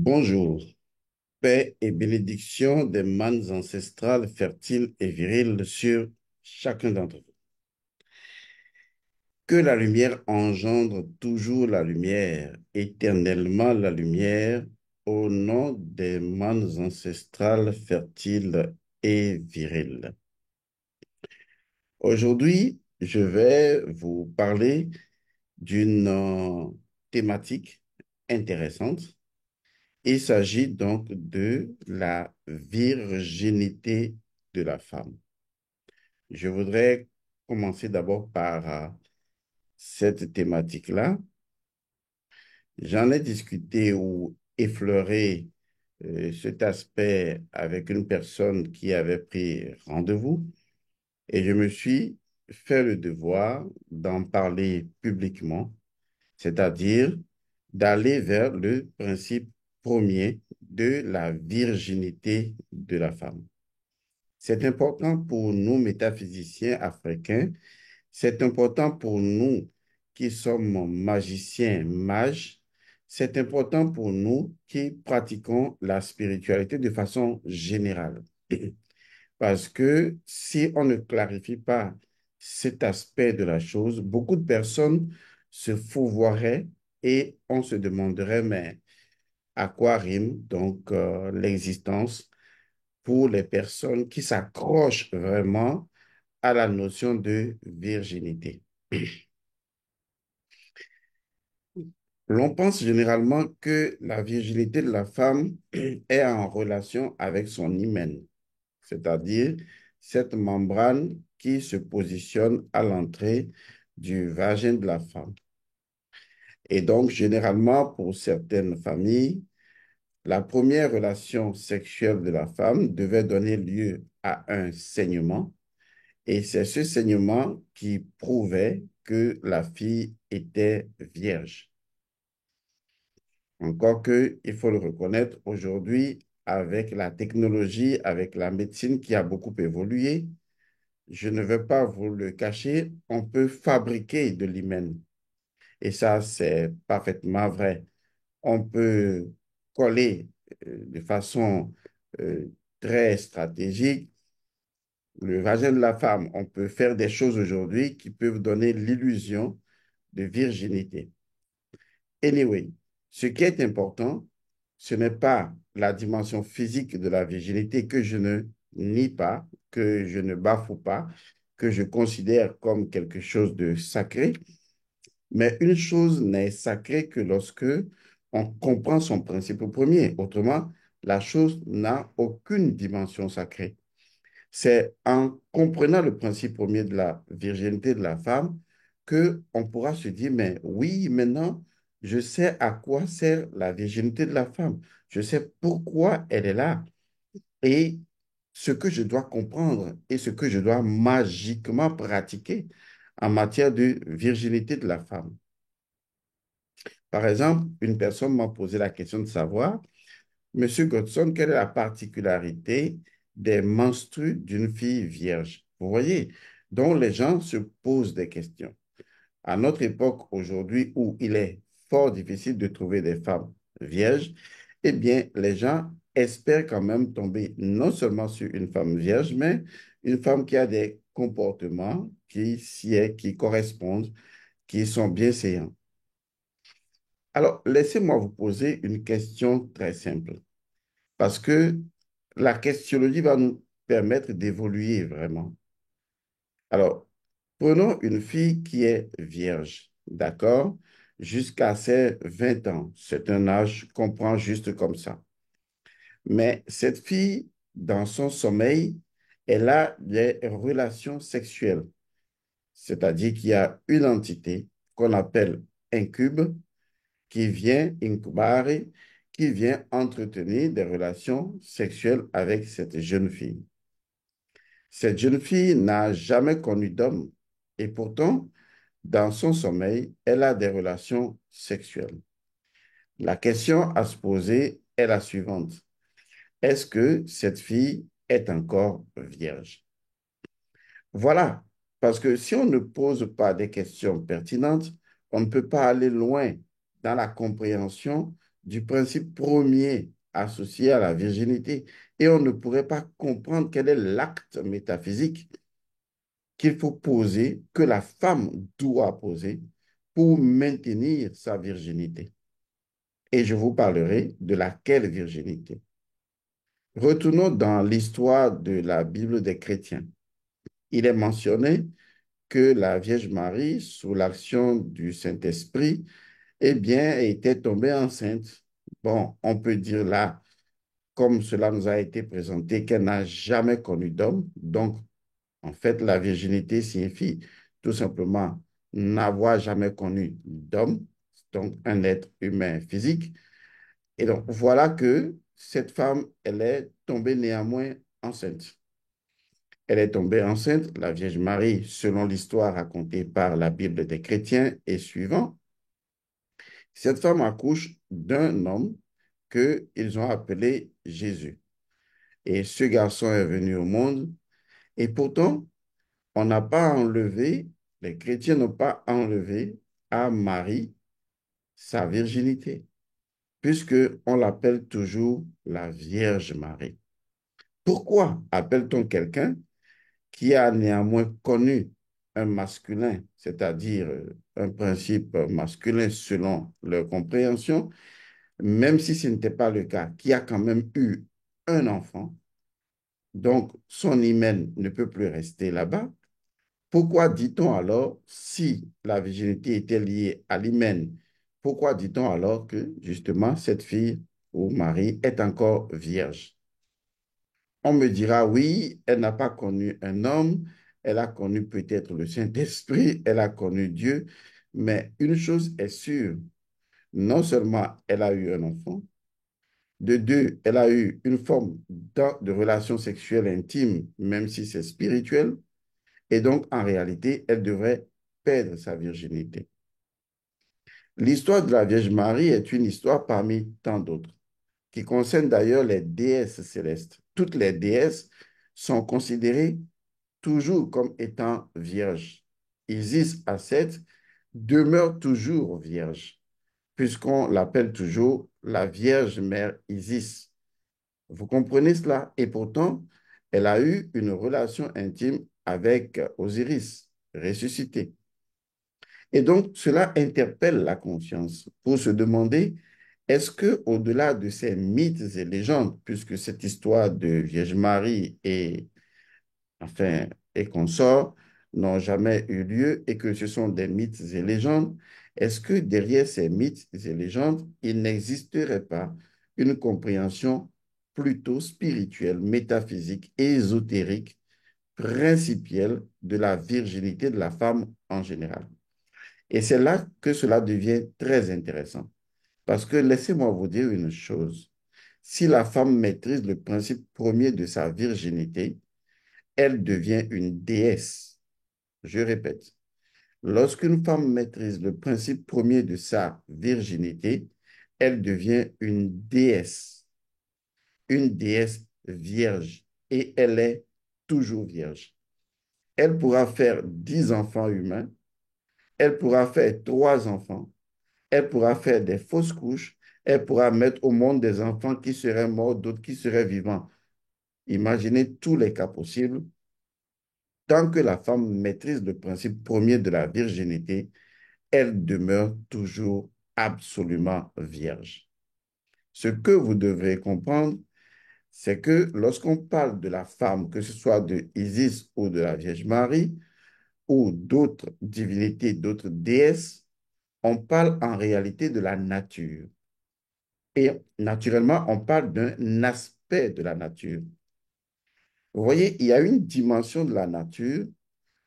Bonjour, paix et bénédiction des manes ancestrales fertiles et viriles sur chacun d'entre vous. Que la lumière engendre toujours la lumière, éternellement la lumière, au nom des manes ancestrales fertiles et viriles. Aujourd'hui, je vais vous parler d'une thématique intéressante. Il s'agit donc de la virginité de la femme. Je voudrais commencer d'abord par cette thématique-là. J'en ai discuté ou effleuré cet aspect avec une personne qui avait pris rendez-vous et je me suis fait le devoir d'en parler publiquement, c'est-à-dire d'aller vers le principe premier de la virginité de la femme. C'est important pour nous, métaphysiciens africains, c'est important pour nous qui sommes magiciens, mages, c'est important pour nous qui pratiquons la spiritualité de façon générale. Parce que si on ne clarifie pas cet aspect de la chose, beaucoup de personnes se fourvoieraient et on se demanderait, mais à quoi rime donc l'existence pour les personnes qui s'accrochent vraiment à la notion de virginité. L'on pense généralement que la virginité de la femme est en relation avec son hymen, c'est-à-dire cette membrane qui se positionne à l'entrée du vagin de la femme. Et donc, généralement, pour certaines familles, la première relation sexuelle de la femme devait donner lieu à un saignement, et c'est ce saignement qui prouvait que la fille était vierge. Encore que, il faut le reconnaître, aujourd'hui, avec la technologie, avec la médecine qui a beaucoup évolué, je ne veux pas vous le cacher, on peut fabriquer de l'hymen. Et ça, c'est parfaitement vrai. On peut coller de façon euh, très stratégique le vagin de la femme. On peut faire des choses aujourd'hui qui peuvent donner l'illusion de virginité. Anyway, ce qui est important, ce n'est pas la dimension physique de la virginité que je ne nie pas, que je ne bafoue pas, que je considère comme quelque chose de sacré, mais une chose n'est sacrée que lorsque on comprend son principe premier. Autrement, la chose n'a aucune dimension sacrée. C'est en comprenant le principe premier de la virginité de la femme que on pourra se dire, mais oui, maintenant, je sais à quoi sert la virginité de la femme. Je sais pourquoi elle est là et ce que je dois comprendre et ce que je dois magiquement pratiquer en matière de virginité de la femme. Par exemple, une personne m'a posé la question de savoir, Monsieur Godson, quelle est la particularité des menstrues d'une fille vierge? Vous voyez, donc les gens se posent des questions. À notre époque, aujourd'hui, où il est fort difficile de trouver des femmes vierges, eh bien, les gens espèrent quand même tomber non seulement sur une femme vierge, mais une femme qui a des comportements qui correspondent, qui sont bien séants. Alors, laissez-moi vous poser une question très simple. Parce que la questionnologie va nous permettre d'évoluer vraiment. Alors, prenons une fille qui est vierge, d'accord, jusqu'à ses 20 ans. C'est un âge qu'on prend juste comme ça. Mais cette fille, dans son sommeil, elle a des relations sexuelles, c'est-à-dire qu'il y a une entité qu'on appelle incube qui vient incubare, qui vient entretenir des relations sexuelles avec cette jeune fille. Cette jeune fille n'a jamais connu d'homme et pourtant, dans son sommeil, elle a des relations sexuelles. La question à se poser est la suivante. Est-ce que cette fille est encore vierge? Voilà, parce que si on ne pose pas des questions pertinentes, on ne peut pas aller loin dans la compréhension du principe premier associé à la virginité. Et on ne pourrait pas comprendre quel est l'acte métaphysique qu'il faut poser, que la femme doit poser pour maintenir sa virginité. Et je vous parlerai de laquelle virginité. Retournons dans l'histoire de la Bible des chrétiens. Il est mentionné que la Vierge Marie, sous l'action du Saint-Esprit, eh bien, était tombée enceinte. Bon, on peut dire là, comme cela nous a été présenté, qu'elle n'a jamais connu d'homme. Donc, en fait, la virginité signifie tout simplement n'avoir jamais connu d'homme, donc un être humain physique. Et donc, voilà que cette femme, elle est tombée néanmoins enceinte. Elle est tombée enceinte, la Vierge Marie, selon l'histoire racontée par la Bible des chrétiens et suivant. Cette femme accouche d'un homme qu'ils ont appelé Jésus. Et ce garçon est venu au monde. Et pourtant, on n'a pas enlevé, les chrétiens n'ont pas enlevé à Marie sa virginité, puisque on l'appelle toujours la Vierge Marie. Pourquoi appelle-t-on quelqu'un qui a néanmoins connu un masculin, c'est-à-dire un principe masculin selon leur compréhension, même si ce n'était pas le cas, qui a quand même eu un enfant, donc son hymen ne peut plus rester là-bas? Pourquoi dit-on alors, si la virginité était liée à l'hymen, pourquoi dit-on alors que justement cette fille ou Marie est encore vierge? On me dira, oui, elle n'a pas connu un homme, elle a connu peut-être le Saint-Esprit, elle a connu Dieu, mais une chose est sûre, non seulement elle a eu un enfant, de deux, elle a eu une forme de relation sexuelle intime, même si c'est spirituel, et donc en réalité, elle devrait perdre sa virginité. L'histoire de la Vierge Marie est une histoire parmi tant d'autres, qui concerne d'ailleurs les déesses célestes. Toutes les déesses sont considérées toujours comme étant vierges. Isis à 7 demeure toujours vierge, puisqu'on l'appelle toujours la Vierge Mère Isis. Vous comprenez cela? Et pourtant, elle a eu une relation intime avec Osiris, ressuscité. Et donc, cela interpelle la conscience pour se demander, est-ce que au-delà de ces mythes et légendes, puisque cette histoire de Vierge Marie enfin, et consorts n'ont jamais eu lieu et que ce sont des mythes et légendes, est-ce que derrière ces mythes et légendes, il n'existerait pas une compréhension plutôt spirituelle, métaphysique, ésotérique, principielle de la virginité de la femme en général? Et c'est là que cela devient très intéressant. Parce que laissez-moi vous dire une chose. Si la femme maîtrise le principe premier de sa virginité, elle devient une déesse. Je répète, lorsqu'une femme maîtrise le principe premier de sa virginité, elle devient une déesse vierge, et elle est toujours vierge. Elle pourra faire 10 enfants humains, elle pourra faire 3 enfants, elle pourra faire des fausses couches, elle pourra mettre au monde des enfants qui seraient morts, d'autres qui seraient vivants. Imaginez tous les cas possibles. Tant que la femme maîtrise le principe premier de la virginité, elle demeure toujours absolument vierge. Ce que vous devrez comprendre, c'est que lorsqu'on parle de la femme, que ce soit de Isis ou de la Vierge Marie, ou d'autres divinités, d'autres déesses, on parle en réalité de la nature. Et naturellement, on parle d'un aspect de la nature. Vous voyez, il y a une dimension de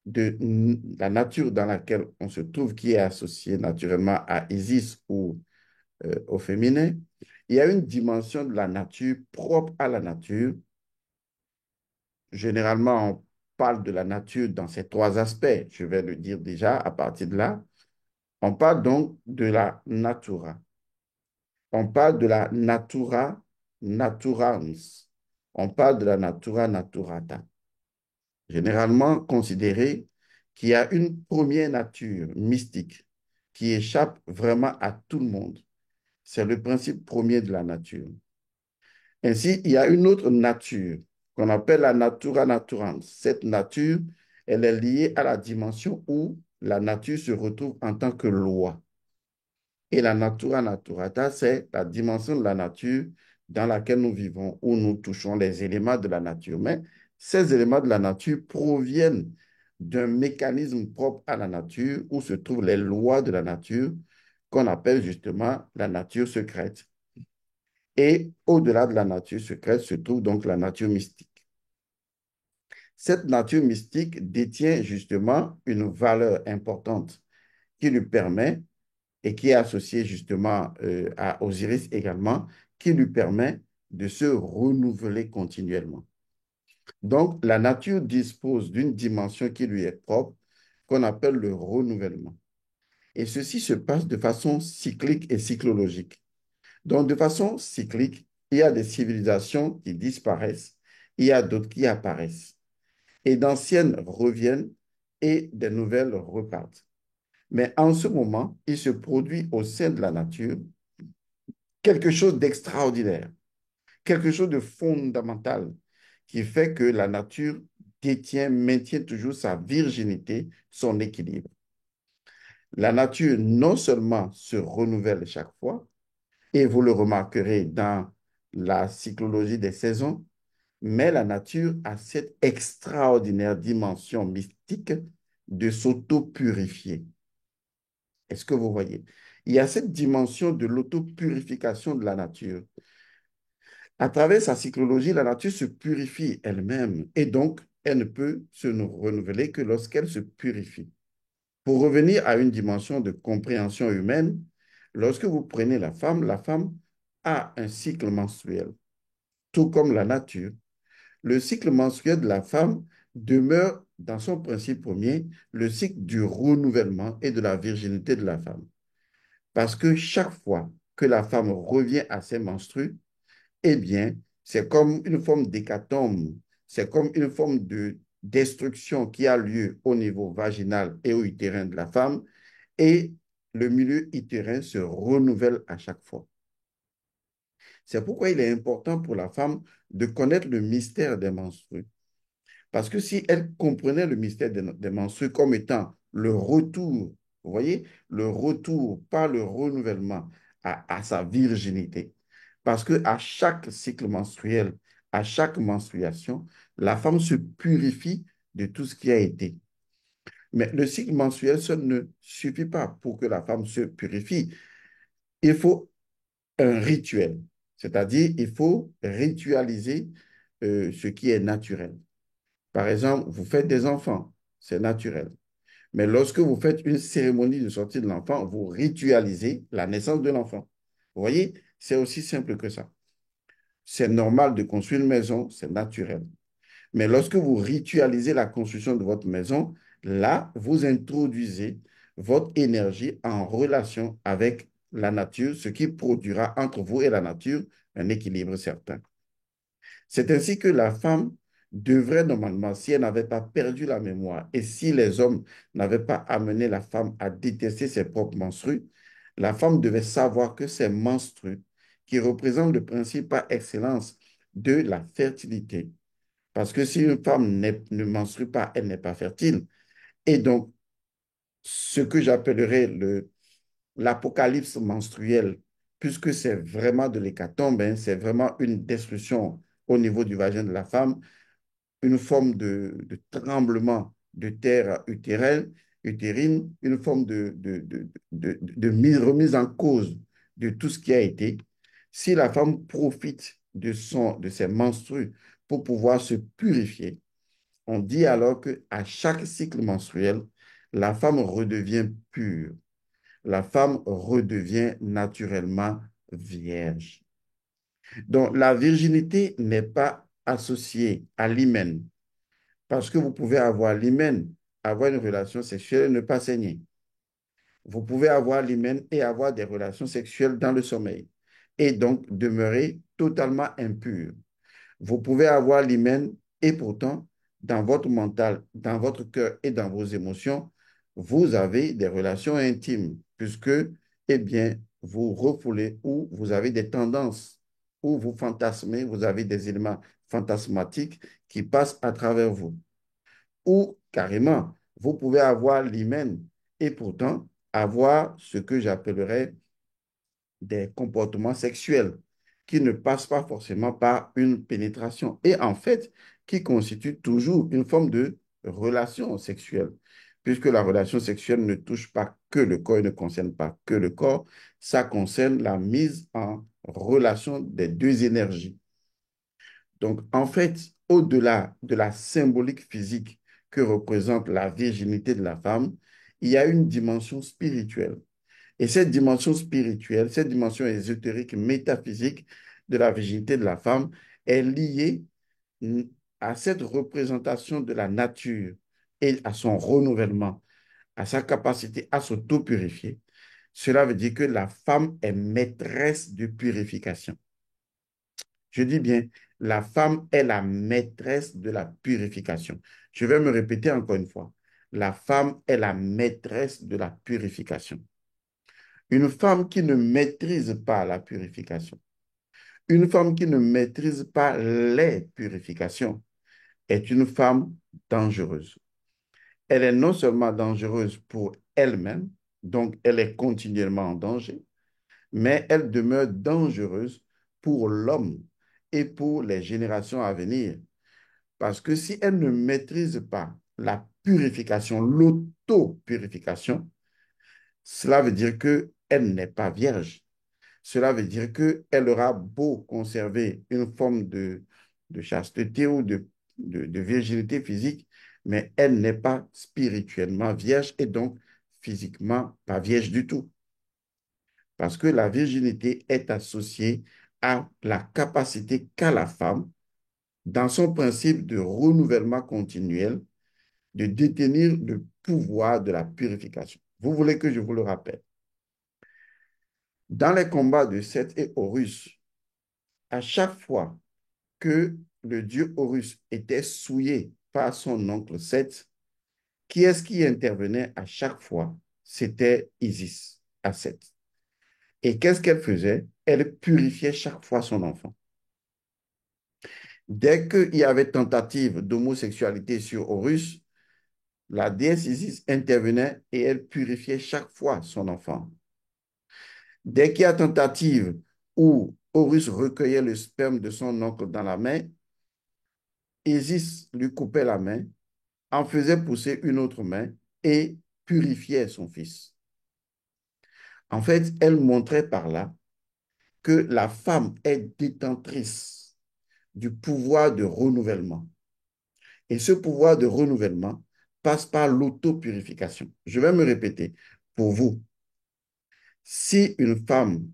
de la nature dans laquelle on se trouve, qui est associée naturellement à Isis ou au féminin. Il y a une dimension de la nature propre à la nature. Généralement, on parle de la nature dans ces trois aspects. Je vais le dire déjà à partir de là. On parle donc de la natura. On parle de la natura naturans. On parle de la natura naturata. Généralement considéré qu'il y a une première nature mystique qui échappe vraiment à tout le monde. C'est le principe premier de la nature. Ainsi, il y a une autre nature qu'on appelle la natura naturans. Cette nature, elle est liée à la dimension où la nature se retrouve en tant que loi. Et la natura naturata, c'est la dimension de la nature dans laquelle nous vivons, où nous touchons les éléments de la nature. Mais ces éléments de la nature proviennent d'un mécanisme propre à la nature, où se trouvent les lois de la nature, qu'on appelle justement la nature secrète. Et au-delà de la nature secrète se trouve donc la nature mystique. Cette nature mystique détient justement une valeur importante qui lui permet, et qui est associée justement à Osiris également, qui lui permet de se renouveler continuellement. Donc, la nature dispose d'une dimension qui lui est propre, qu'on appelle le renouvellement. Et ceci se passe de façon cyclique et cyclologique. Donc, de façon cyclique, il y a des civilisations qui disparaissent, il y a d'autres qui apparaissent. Et d'anciennes reviennent et des nouvelles repartent. Mais en ce moment, il se produit au sein de la nature quelque chose d'extraordinaire, quelque chose de fondamental qui fait que la nature maintient toujours sa virginité, son équilibre. La nature non seulement se renouvelle chaque fois, et vous le remarquerez dans la cyclologie des saisons, mais la nature a cette extraordinaire dimension mystique de s'auto-purifier. Est-ce que vous voyez? Il y a cette dimension de l'autopurification de la nature. À travers sa cyclologie, la nature se purifie elle-même et donc elle ne peut se renouveler que lorsqu'elle se purifie. Pour revenir à une dimension de compréhension humaine, lorsque vous prenez la femme a un cycle menstruel, tout comme la nature. Le cycle menstruel de la femme demeure dans son principe premier le cycle du renouvellement et de la virginité de la femme. Parce que chaque fois que la femme revient à ses menstrues, eh bien, c'est comme une forme d'hécatombe, c'est comme une forme de destruction qui a lieu au niveau vaginal et au utérin de la femme, et le milieu utérin se renouvelle à chaque fois. C'est pourquoi il est important pour la femme de connaître le mystère des menstrues. Parce que si elle comprenait le mystère des menstrues comme étant le retour, vous voyez, le retour par le renouvellement à sa virginité. Parce qu'à chaque cycle menstruel, à chaque menstruation, la femme se purifie de tout ce qui a été. Mais le cycle menstruel, ça ne suffit pas pour que la femme se purifie. Il faut un rituel, c'est-à-dire il faut ritualiser ce qui est naturel. Par exemple, vous faites des enfants, c'est naturel. Mais lorsque vous faites une cérémonie de sortie de l'enfant, vous ritualisez la naissance de l'enfant. Vous voyez, c'est aussi simple que ça. C'est normal de construire une maison, c'est naturel. Mais lorsque vous ritualisez la construction de votre maison, là, vous introduisez votre énergie en relation avec la nature, ce qui produira entre vous et la nature un équilibre certain. C'est ainsi que la femme devrait normalement, si elle n'avait pas perdu la mémoire et si les hommes n'avaient pas amené la femme à détester ses propres menstrues, la femme devait savoir que ces menstrues, qui représentent le principe par excellence de la fertilité, parce que si une femme ne menstrue pas, elle n'est pas fertile. Et donc, ce que j'appellerais l'apocalypse menstruelle, puisque c'est vraiment de l'hécatombe, hein, c'est vraiment une destruction au niveau du vagin de la femme, une forme de tremblement de terre utérine, une forme de remise en cause de tout ce qui a été. Si la femme profite de ses menstrues pour pouvoir se purifier, on dit alors qu'à chaque cycle menstruel, la femme redevient pure. La femme redevient naturellement vierge. Donc, la virginité n'est pas associée à l'hymen, parce que vous pouvez avoir l'hymen, avoir une relation sexuelle et ne pas saigner. Vous pouvez avoir l'hymen et avoir des relations sexuelles dans le sommeil, et donc demeurer totalement impur. Vous pouvez avoir l'hymen et pourtant, dans votre mental, dans votre cœur et dans vos émotions, vous avez des relations intimes, puisque, eh bien, vous refoulez ou vous avez des tendances, ou vous fantasmez, vous avez des éléments fantasmatiques qui passent à travers vous. Ou carrément, vous pouvez avoir l'hymen et pourtant avoir ce que j'appellerais des comportements sexuels qui ne passent pas forcément par une pénétration et en fait qui constituent toujours une forme de relation sexuelle, puisque la relation sexuelle ne touche pas que le corps et ne concerne pas que le corps, ça concerne la mise en relation des deux énergies. Donc en fait, au-delà de la symbolique physique que représente la virginité de la femme, il y a une dimension spirituelle et cette dimension spirituelle, cette dimension ésotérique, métaphysique de la virginité de la femme est liée à cette représentation de la nature et à son renouvellement, à sa capacité à s'auto-purifier. Cela veut dire que la femme est maîtresse de purification. Je dis bien, la femme est la maîtresse de la purification. Je vais me répéter encore une fois. La femme est la maîtresse de la purification. Une femme qui ne maîtrise pas la purification, une femme qui ne maîtrise pas les purifications est une femme dangereuse. Elle est non seulement dangereuse pour elle-même, donc elle est continuellement en danger, mais elle demeure dangereuse pour l'homme et pour les générations à venir. Parce que si elle ne maîtrise pas la purification, l'auto-purification, cela veut dire qu'elle n'est pas vierge. Cela veut dire qu'elle aura beau conserver une forme de chasteté ou de virginité physique, mais elle n'est pas spirituellement vierge et donc physiquement pas vierge du tout. Parce que la virginité est associée à la capacité qu'a la femme, dans son principe de renouvellement continuel, de détenir le pouvoir de la purification. Vous voulez que je vous le rappelle? Dans les combats de Seth et Horus, à chaque fois que le dieu Horus était souillé par son oncle Seth, qui est-ce qui intervenait à chaque fois? C'était Isis à Seth. Et qu'est-ce qu'elle faisait? Elle purifiait chaque fois son enfant. Dès qu'il y avait tentative d'homosexualité sur Horus, la déesse Isis intervenait et elle purifiait chaque fois son enfant. Dès qu'il y a tentative où Horus recueillait le sperme de son oncle dans la main, Isis lui coupait la main, en faisait pousser une autre main et purifiait son fils. En fait, elle montrait par là que la femme est détentrice du pouvoir de renouvellement. Et ce pouvoir de renouvellement passe par l'autopurification. Je vais me répéter pour vous. Si une femme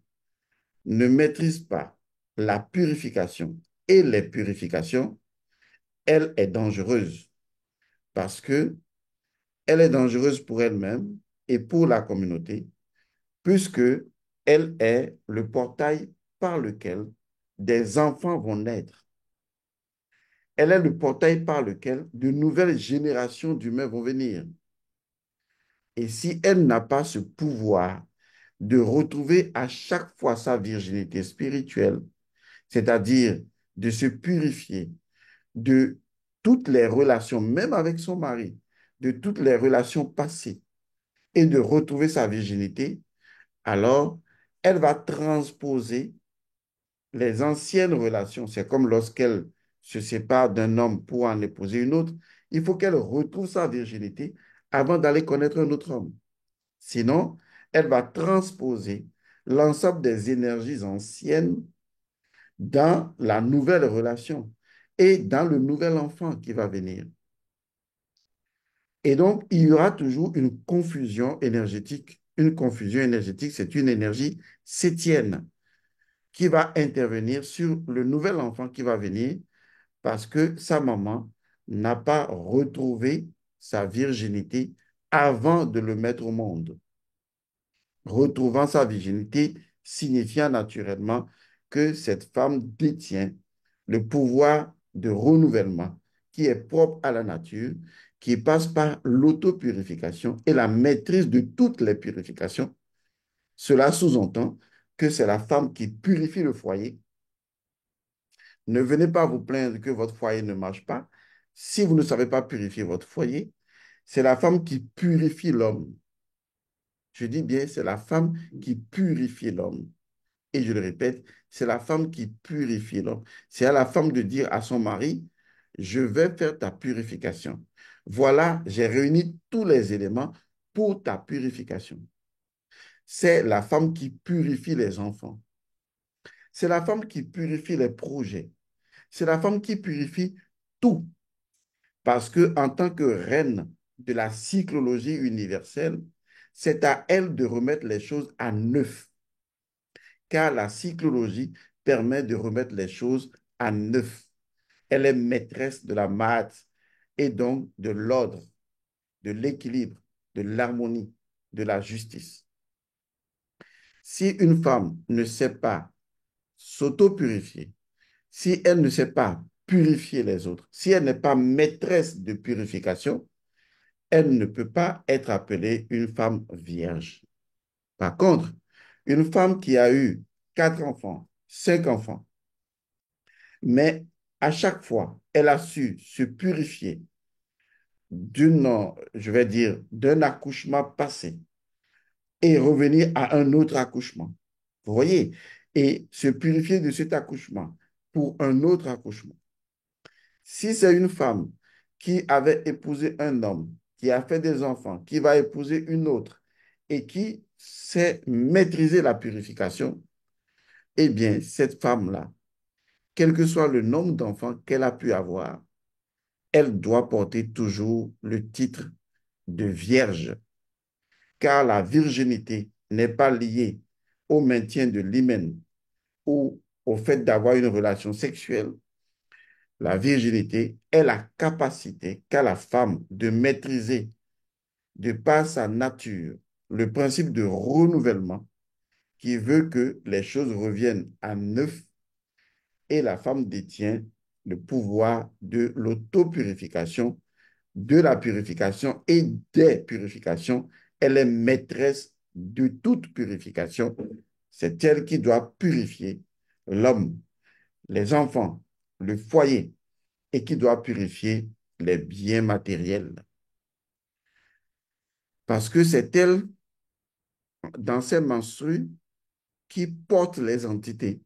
ne maîtrise pas la purification et les purifications, elle est dangereuse parce que elle est dangereuse pour elle-même et pour la communauté, puisque elle est le portail par lequel des enfants vont naître. Elle est le portail par lequel de nouvelles générations d'humains vont venir. Et si elle n'a pas ce pouvoir de retrouver à chaque fois sa virginité spirituelle, c'est-à-dire de se purifier de toutes les relations, même avec son mari, de toutes les relations passées, et de retrouver sa virginité, alors elle va transposer les anciennes relations. C'est comme lorsqu'elle se sépare d'un homme pour en épouser une autre. Il faut qu'elle retrouve sa virginité avant d'aller connaître un autre homme. Sinon, elle va transposer l'ensemble des énergies anciennes dans la nouvelle relation et dans le nouvel enfant qui va venir. Et donc, il y aura toujours une confusion énergétique. Une confusion énergétique, c'est une énergie septième qui va intervenir sur le nouvel enfant qui va venir parce que sa maman n'a pas retrouvé sa virginité avant de le mettre au monde. Retrouvant sa virginité signifiant naturellement que cette femme détient le pouvoir de renouvellement qui est propre à la nature, qui passe par l'autopurification et la maîtrise de toutes les purifications, Cela sous-entend que c'est la femme qui purifie le foyer. Ne venez pas vous plaindre que votre foyer ne marche pas. Si vous ne savez pas purifier votre foyer, c'est la femme qui purifie l'homme. Je dis bien, c'est la femme qui purifie l'homme. Et je le répète, c'est la femme qui purifie l'homme. C'est à la femme de dire à son mari, je vais faire ta purification. Voilà, j'ai réuni tous les éléments pour ta purification. C'est la femme qui purifie les enfants. C'est la femme qui purifie les projets. C'est la femme qui purifie tout. Parce que en tant que reine de la cyclologie universelle, c'est à elle de remettre les choses à neuf. Car la cyclologie permet de remettre les choses à neuf. Elle est maîtresse de la maths et donc de l'ordre, de l'équilibre, de l'harmonie, de la justice. Si une femme ne sait pas s'auto-purifier, si elle ne sait pas purifier les autres, si elle n'est pas maîtresse de purification, elle ne peut pas être appelée une femme vierge. Par contre, une femme qui a eu 4 enfants, 5 enfants, mais à chaque fois, elle a su se purifier je vais dire, d'un accouchement passé et revenir à un autre accouchement. Vous voyez? Et se purifier de cet accouchement pour un autre accouchement. Si c'est une femme qui avait épousé un homme, qui a fait des enfants, qui va épouser une autre et qui sait maîtriser la purification, eh bien, cette femme-là, quel que soit le nombre d'enfants qu'elle a pu avoir, elle doit porter toujours le titre de vierge, car la virginité n'est pas liée au maintien de l'hymen ou au fait d'avoir une relation sexuelle. La virginité est la capacité qu'a la femme de maîtriser, de par sa nature, le principe de renouvellement qui veut que les choses reviennent à neuf et la femme détient le pouvoir de l'autopurification, de la purification et des purifications. Elle est maîtresse de toute purification. C'est elle qui doit purifier l'homme, les enfants, le foyer et qui doit purifier les biens matériels. Parce que c'est elle, dans ses menstrues, qui porte les entités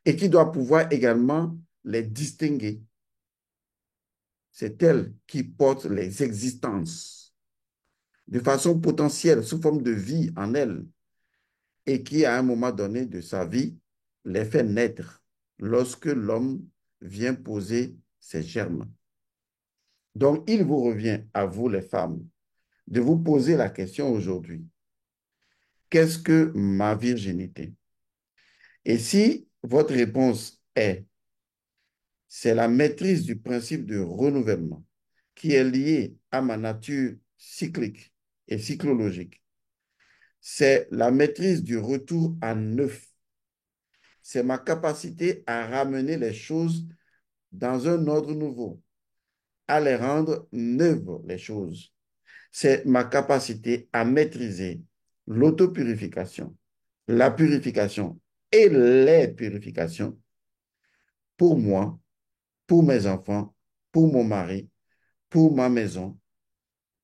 et qui doit pouvoir également les distinguer. C'est elle qui porte les existences de façon potentielle, sous forme de vie en elle, et qui, à un moment donné de sa vie, les fait naître lorsque l'homme vient poser ses germes. Donc, il vous revient à vous, les femmes, de vous poser la question aujourd'hui, qu'est-ce que ma virginité? Et si votre réponse est, c'est la maîtrise du principe de renouvellement qui est lié à ma nature cyclique et cyclologique, c'est la maîtrise du retour à neuf, c'est ma capacité à ramener les choses dans un ordre nouveau, à les rendre neuves, les choses. C'est ma capacité à maîtriser l'autopurification, la purification et les purifications pour moi, pour mes enfants, pour mon mari, pour ma maison,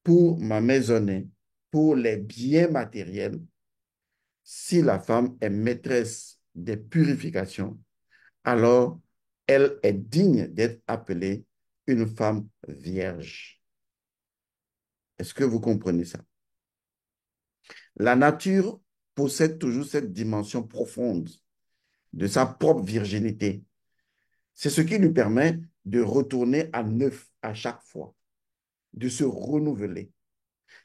pour ma maisonnée, pour les biens matériels. Si la femme est maîtresse des purifications, alors elle est digne d'être appelée une femme vierge. Est-ce que vous comprenez ça? La nature possède toujours cette dimension profonde de sa propre virginité. C'est ce qui lui permet de retourner à neuf à chaque fois, de se renouveler.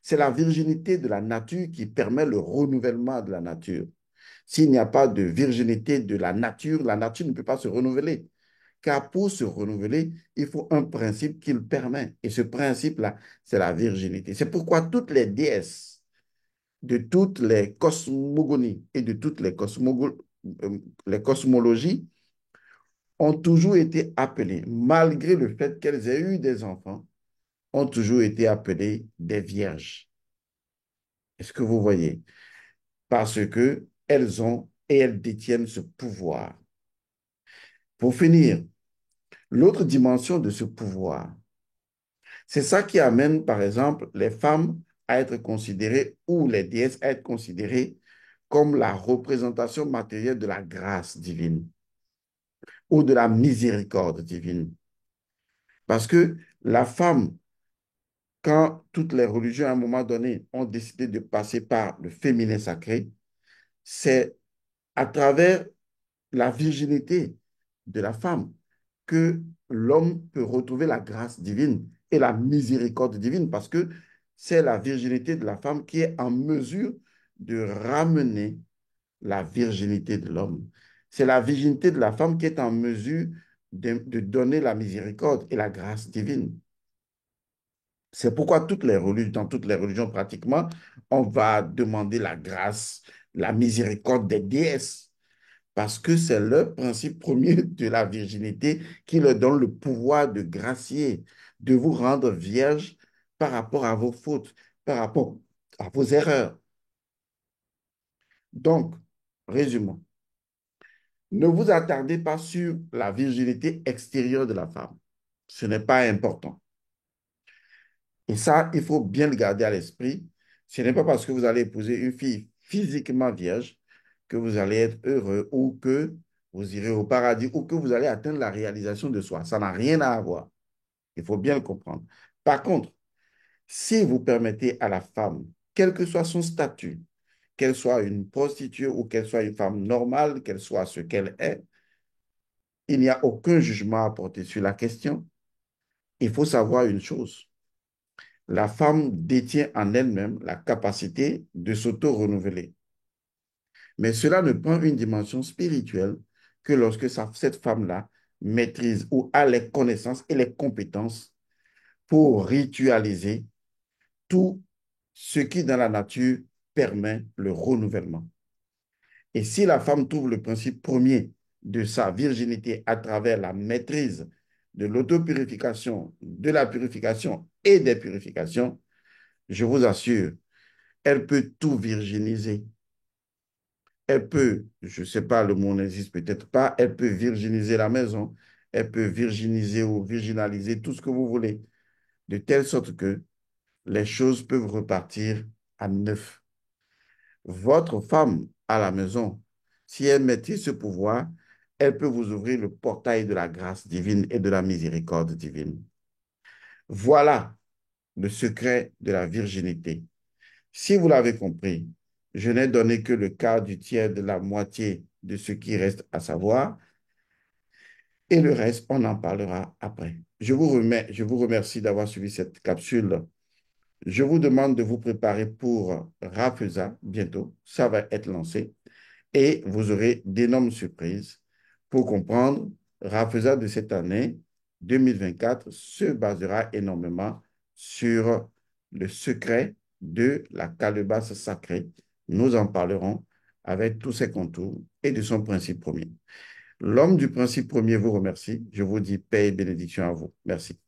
C'est la virginité de la nature qui permet le renouvellement de la nature. S'il n'y a pas de virginité de la nature ne peut pas se renouveler. Car pour se renouveler, il faut un principe qui le permet. Et ce principe-là, c'est la virginité. C'est pourquoi toutes les déesses de toutes les cosmogonies et de toutes les cosmologies ont toujours été appelées, malgré le fait qu'elles aient eu des enfants, ont toujours été appelées des vierges. Est-ce que vous voyez? parce que elles ont et elles détiennent ce pouvoir. Pour finir, l'autre dimension de ce pouvoir, c'est ça qui amène, par exemple, les femmes à être considérées ou les déesses à être considérées comme la représentation matérielle de la grâce divine ou de la miséricorde divine. Parce que la femme, quand toutes les religions à un moment donné ont décidé de passer par le féminin sacré, c'est à travers la virginité de la femme que l'homme peut retrouver la grâce divine et la miséricorde divine, parce que c'est la virginité de la femme qui est en mesure de ramener la virginité de l'homme. C'est la virginité de la femme qui est en mesure de donner la miséricorde et la grâce divine. C'est pourquoi dans toutes les religions pratiquement, on va demander la grâce, la miséricorde des déesses, parce que c'est le principe premier de la virginité qui leur donne le pouvoir de gracier, de vous rendre vierge par rapport à vos fautes, par rapport à vos erreurs. Donc, résumons, ne vous attardez pas sur la virginité extérieure de la femme. Ce n'est pas important. Et ça, il faut bien le garder à l'esprit. Ce n'est pas parce que vous allez épouser une fille physiquement vierge que vous allez être heureux ou que vous irez au paradis ou que vous allez atteindre la réalisation de soi. Ça n'a rien à voir. Il faut bien le comprendre. Par contre, si vous permettez à la femme, quel que soit son statut, qu'elle soit une prostituée ou qu'elle soit une femme normale, qu'elle soit ce qu'elle est, il n'y a aucun jugement à porter sur la question. Il faut savoir une chose. La femme détient en elle-même la capacité de s'auto-renouveler. Mais cela ne prend une dimension spirituelle que lorsque cette femme-là maîtrise ou a les connaissances et les compétences pour ritualiser tout ce qui dans la nature permet le renouvellement. Et si la femme trouve le principe premier de sa virginité à travers la maîtrise de l'autopurification, de la purification et des purifications, je vous assure, elle peut tout virginiser. Elle peut, je ne sais pas, le mot n'existe peut-être pas, elle peut virginiser la maison, elle peut virginiser ou virginaliser tout ce que vous voulez, de telle sorte que les choses peuvent repartir à neuf. Votre femme à la maison, si elle maîtrise ce pouvoir, elle peut vous ouvrir le portail de la grâce divine et de la miséricorde divine. Voilà le secret de la virginité. Si vous l'avez compris, je n'ai donné que le quart du tiers de la moitié de ce qui reste à savoir, et le reste, on en parlera après. Je vous remercie d'avoir suivi cette capsule. Je vous demande de vous préparer pour Rafeza bientôt. Ça va être lancé et vous aurez d'énormes surprises. Pour comprendre, Rafeza de cette année 2024 se basera énormément sur le secret de la calebasse sacrée. Nous en parlerons avec tous ses contours et de son principe premier. L'homme du principe premier vous remercie. Je vous dis paix et bénédiction à vous. Merci.